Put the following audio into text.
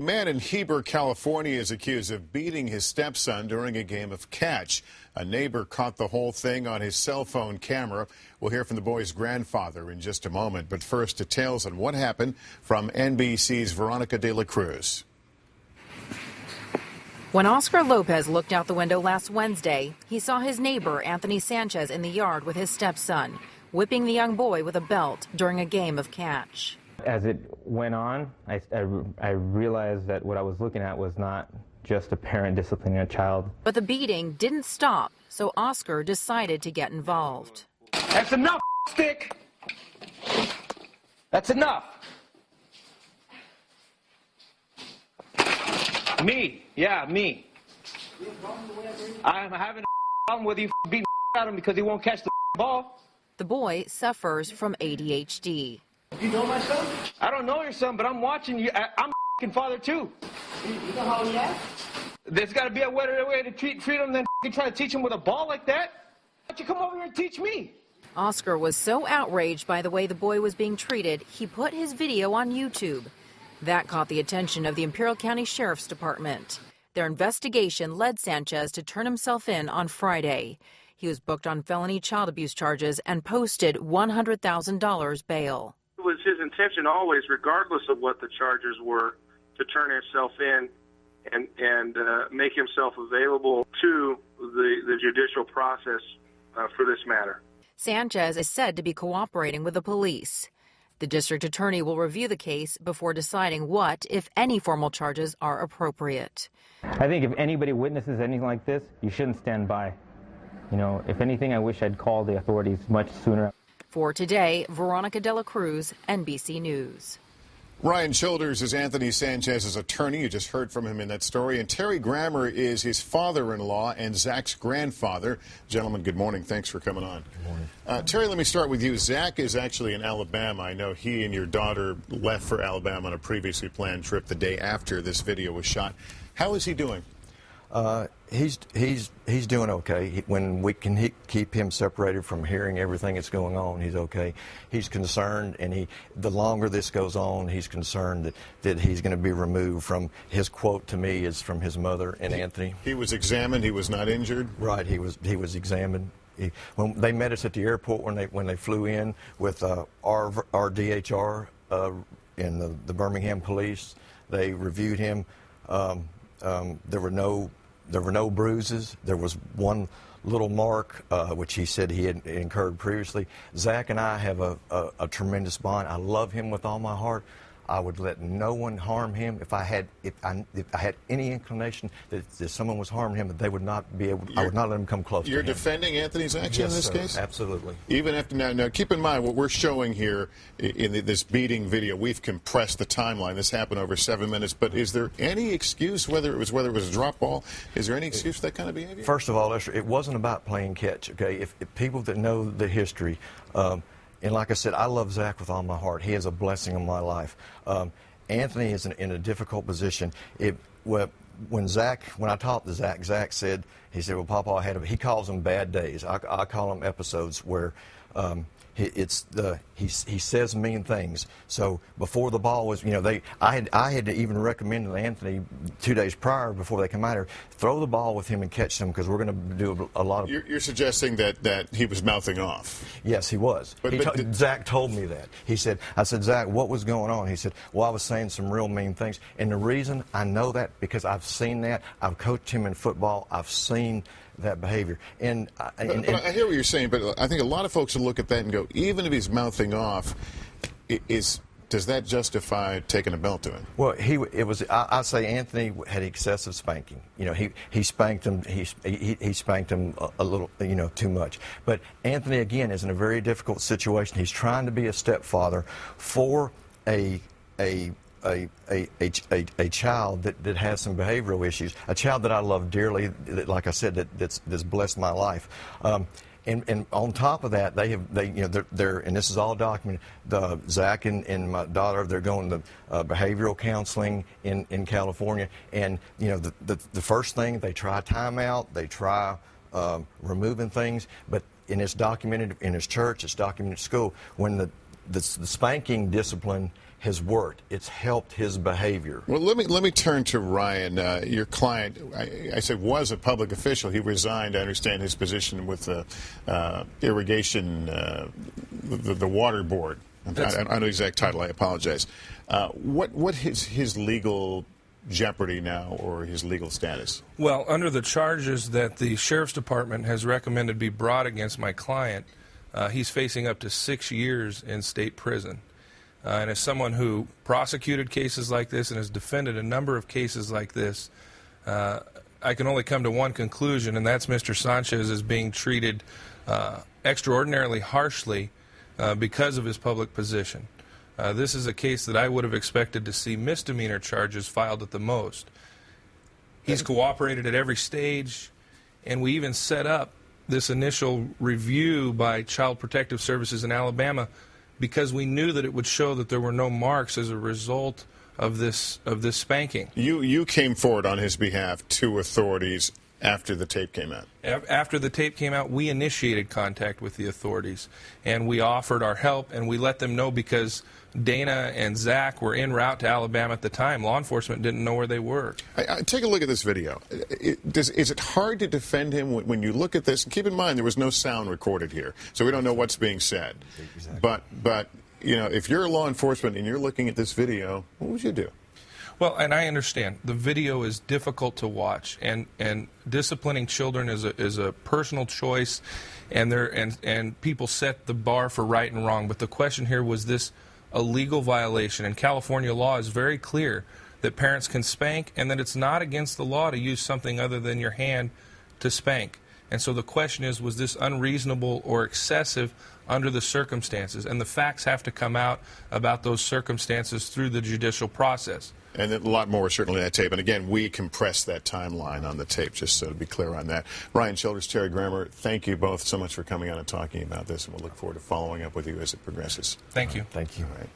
man in Heber, California is accused of beating his stepson during a game of catch. A neighbor caught the whole thing on his cell phone camera. We'll hear from the boy's grandfather in just a moment. But first, details on what happened from NBC's Veronica de la Cruz. When Oscar Lopez looked out the window last Wednesday, he saw his neighbor, Anthony Sanchez, in the yard with his stepson, whipping the young boy with a belt during a game of catch. As it went on, I realized that what I was looking at was not just a parent disciplining a child. But the beating didn't stop, so Oscar decided to get involved. That's enough, stick! That's enough! Me, yeah, me. I'm having a problem with you beating at him because he won't catch the ball. The boy suffers from ADHD. You know my son? I don't know your son, but I'm watching you. I'm a father too. You know how he acts? There's got to be a better way to treat him than try to teach him with a ball like that. Why don't you come over here and teach me? Oscar was so outraged by the way the boy was being treated, he put his video on YouTube. That caught the attention of the Imperial County Sheriff's Department. Their investigation led Sanchez to turn himself in on Friday. He was booked on felony child abuse charges and posted $100,000 bail. It was his intention always, regardless of what the charges were, to turn himself in and make himself available to the judicial process for this matter. Sanchez is said to be cooperating with the police. The district attorney will review the case before deciding what, if any, formal charges are appropriate. I think if anybody witnesses anything like this, you shouldn't stand by. You know, if anything, I wish I'd called the authorities much sooner. For Today, Veronica de la Cruz, NBC News. Ryan Childers is Anthony Sanchez's attorney. You just heard from him in that story. And Terry Grammer is his father-in-law and Zach's grandfather. Gentlemen, good morning. Thanks for coming on. Good morning. Terry, let me start with you. Zach is actually in Alabama. I know he and your daughter left for Alabama on a previously planned trip the day after this video was shot. How is he doing? He's doing okay. When we can keep him separated from hearing everything that's going on, he's okay. He's concerned, and the longer this goes on, he's concerned that he's going to be removed from. His quote to me is from his mother and Anthony. He was examined. He was not injured. Right. He was examined. When they met us at the airport when they flew in with our DHR and the Birmingham police, they reviewed him. There were no bruises. There was one little mark, which he said he had incurred previously. Zach and I have a tremendous bond. I love him with all my heart. I would let no one harm him. If I had any inclination that someone was harming him, they would not be able. I would not let him come close to him. You're defending Anthony's action in this case? Absolutely. Even after now, keep in mind what we're showing here in this beating video. We've compressed the timeline. This happened over 7 minutes. But is there any excuse, whether it was a drop ball? Is there any excuse for that kind of behavior? First of all, it wasn't about playing catch. Okay, if people that know the history. And like I said, I love Zach with all my heart. He is a blessing in my life. Anthony is in a difficult position. When I talked to Zach, Zach said, he said, well, Papa, he calls them bad days. I call them episodes where he says mean things. So before the ball was, I had even recommended to Anthony 2 days prior before they come out here, throw the ball with him and catch them because we're going to do a lot of. You're suggesting that he was mouthing off. Yes, he was. Zach told me that. I said, Zach, what was going on? He said, well, I was saying some real mean things. And the reason I know that because I've seen that. I've coached him in football. I've seen that behavior. And I hear what you're saying, but I think a lot of folks will look at that and go, even if he's mouthing off, does that justify taking a belt to him? Well, I say Anthony had excessive spanking. He spanked him. He spanked him a little, too much. But Anthony again is in a very difficult situation. He's trying to be a stepfather for a child that has some behavioral issues, a child that I love dearly, like I said, that's blessed my life. And on top of that, they're and this is all documented. Zach and my daughter, they're going to behavioral counseling in California, and the first thing they try timeout, they try removing things, but it's documented in his church, it's documented at school when the spanking discipline has worked. It's helped his behavior. Well, let me turn to Ryan. Your client, I said, was a public official. He resigned. I understand his position with the irrigation, the water board. I don't know the exact title. I apologize. What is his legal jeopardy now, or his legal status? Well, under the charges that the Sheriff's Department has recommended be brought against my client, he's facing up to 6 years in state prison. And as someone who prosecuted cases like this and has defended a number of cases like this, I can only come to one conclusion, and that's Mr. Sanchez is being treated extraordinarily harshly because of his public position. This is a case that I would have expected to see misdemeanor charges filed at the most. He's cooperated at every stage, and we even set up this initial review by Child Protective Services in Alabama because we knew that it would show that there were no marks as a result of this spanking. You came forward on his behalf to authorities after the tape came out. After the tape came out, we initiated contact with the authorities, and we offered our help, and we let them know because Dana and Zach were en route to Alabama at the time. Law enforcement didn't know where they were. Take a look at this video. Is it hard to defend him when you look at this? And keep in mind, there was no sound recorded here, so we don't know what's being said. Exactly. But you know, if you're law enforcement and you're looking at this video, what would you do? Well, and I understand the video is difficult to watch, and disciplining children is a personal choice, and people set the bar for right and wrong. But the question here, was this a legal violation? And California law is very clear that parents can spank, and that it's not against the law to use something other than your hand to spank. And so the question is, was this unreasonable or excessive under the circumstances? And the facts have to come out about those circumstances through the judicial process. And a lot more certainly in that tape. And again, we compressed that timeline on the tape, just so to be clear on that. Ryan Childers, Terry Grammer, thank you both so much for coming on and talking about this, and we'll look forward to following up with you as it progresses. Thank you. Thank you. All right.